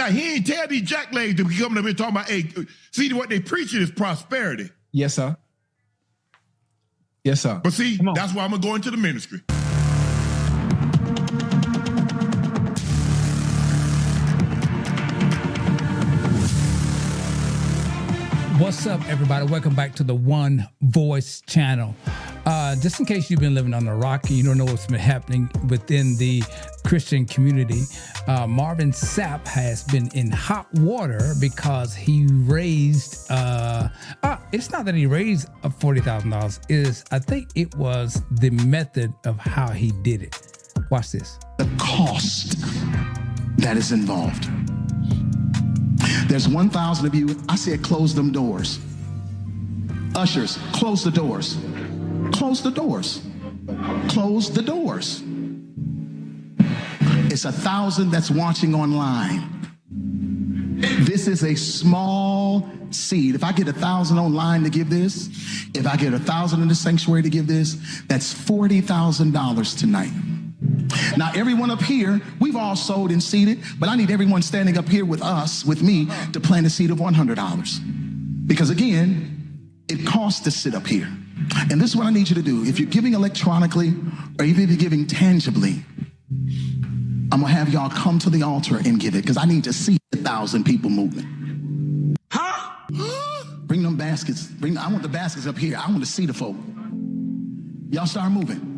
Now, he ain't tell these jacklegs to be coming up here talking about, hey, see, what they preaching is prosperity. Yes, sir. Yes, sir. But see, that's why I'm going to go into the ministry. What's up, everybody? Welcome back to the One Voice channel. Just in case you've been living on a rock and you don't know what's been happening within the Christian community, Marvin Sapp has been in hot water because he raised, it's not that he raised $40,000, I think it was the method of how he did it. Watch this. The cost that is involved. There's 1,000 of you. I said, close them doors. Ushers, close the doors. Close the doors. Close the doors. It's 1,000 that's watching online. This is a small seed. If I get 1,000 online to give this, if I get 1,000 in the sanctuary to give this, that's $40,000 tonight. Now, everyone up here, we've all sold and seeded, but I need everyone standing up here with us, with me, to plant a seed of $100. Because again, it costs to sit up here. And this is what I need you to do. If you're giving electronically, or even if you're giving tangibly, I'm gonna have y'all come to the altar and give it, because I need to see 1,000 people moving. Bring them baskets. I want the baskets up here. I want to see the folk. Y'all start moving.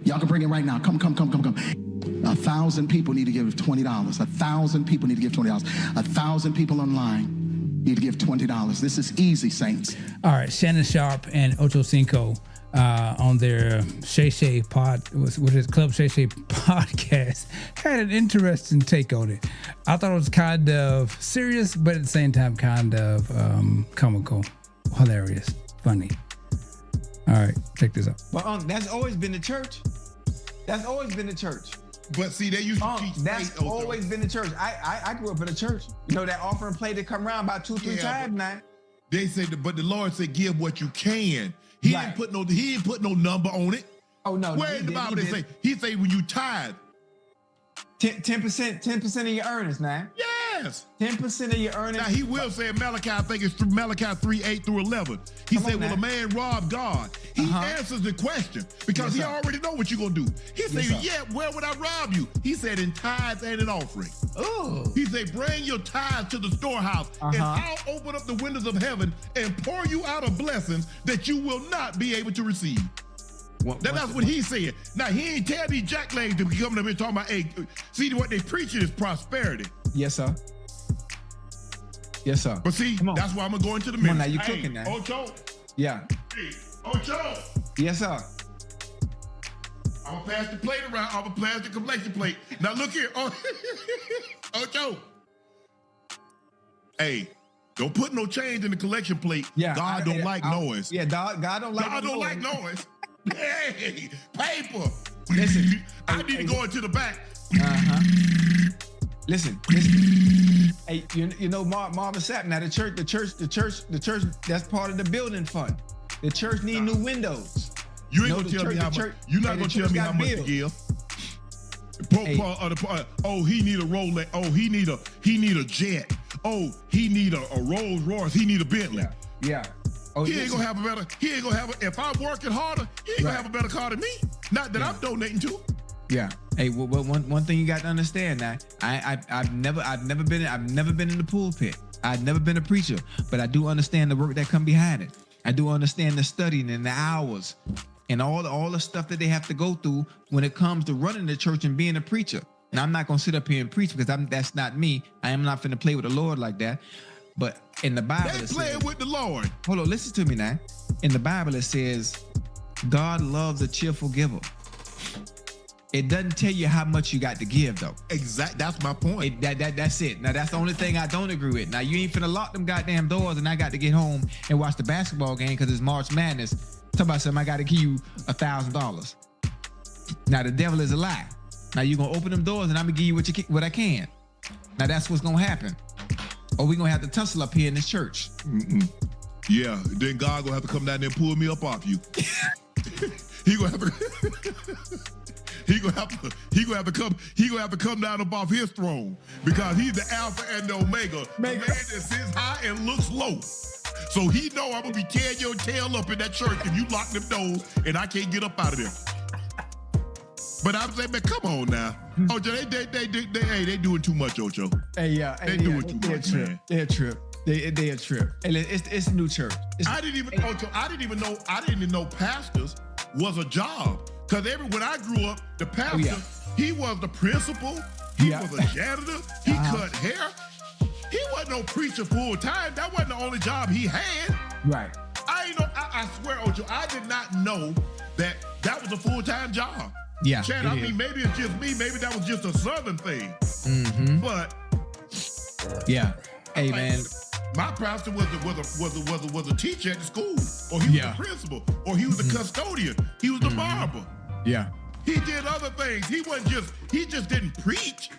Y'all can bring it right now. Come. 1,000 people need to give $20. 1,000 people need to give $20. 1,000 people online need to give $20. This is easy, saints. All right, Shannon Sharpe and Ochocinco on their SHAY Club SHAY podcast had an interesting take on it. I thought it was kind of serious, but at the same time, kind of comical, hilarious, funny. All right, check this out. Well, that's always been the church. That's always been the church. But see, they used to teach that's faith, always been the church. I grew up in the church. You know, that offering plate that come around about 2-3 times now. They said, but the Lord said, give what you can. He didn't put no number on it. Oh no. Where in the Bible they say? He say when you tithe. 10% of your earnings now. Yes. 10% of your earnings. Now he will say in Malachi, I think it's through Malachi 3:8-11. He said, will a man rob God? He answers the question because he already know what you're gonna do. He said, where would I rob you? He said, in tithes and in offering. Oh. He said, bring your tithes to the storehouse and I'll open up the windows of heaven and pour you out of blessings that you will not be able to receive. That's what he said. Now, he ain't tell these jacklegs to be coming up here talking about, hey, see, what they preaching is prosperity. Yes, sir. Yes, sir. But see, that's why I'm going to go into the ministry. Now you cooking now. Ocho. Yeah. Hey, Ocho. Yes, sir. I'm going to pass the plate around. I'm going to pass the collection plate. Now, look here. Ocho. Hey, don't put no change in the collection plate. Yeah, God don't like noise. Yeah, God don't like noise. Hey, paper. Listen, I need to go into the back. Listen. Hey, you know Marvin Sapp. Now the church. That's part of the building fund. The church need new windows. You ain't gonna tell me how much. You're not gonna tell me how much to give. He need a Rolex. Oh, he need a jet. Oh, he need a Rolls Royce. He need a Bentley. Yeah. Oh, he ain't gonna have a better. If I'm working harder, he ain't gonna have a better car than me. Not that I'm donating to. Yeah. Hey, well, one thing you got to understand now. I've never been in the pulpit. I've never been a preacher, but I do understand the work that come behind it. I do understand the studying and the hours and all the stuff that they have to go through when it comes to running the church and being a preacher. And I'm not gonna sit up here and preach because that's not me. I am not finna play with the Lord like that. But in the Bible, they playing with the Lord. Hold on, listen to me now. In the Bible, it says, God loves a cheerful giver. It doesn't tell you how much you got to give, though. Exactly. That's my point. That's it. Now, that's the only thing I don't agree with. Now, you ain't finna lock them goddamn doors and I got to get home and watch the basketball game because it's March Madness. Talk about something, I got to give you $1,000. Now, the devil is a lie. Now, you're going to open them doors and I'm going to give you what I can. Now, that's what's going to happen. Or we gonna have to tussle up here in this church. Yeah, then God gonna have to come down there and pull me up off you. He gonna have to. he gonna have to come down up off his throne because he's the Alpha and the Omega, the man that sits high and looks low. So he know I'm gonna be tearing your tail up in that church if you lock them doors and I can't get up out of there. But I'm saying, man, come on now, Ocho, they doing too much, Ocho. Hey, yeah, they doing too much, man. They're a trip. They a trip. And it's a new church. I didn't even know pastors was a job. Cause when I grew up, the pastor, he was the principal, he was a janitor, he cut hair. He wasn't no preacher full time. That wasn't the only job he had. Right. I swear, Ocho, I did not know that was a full-time job. Yeah. Chad, I mean, maybe it's just me. Maybe that was just a Southern thing. But yeah. Hey, man. My pastor was a teacher at the school, or he was the principal, or he was the custodian, he was the barber. Yeah. He did other things. He just didn't preach.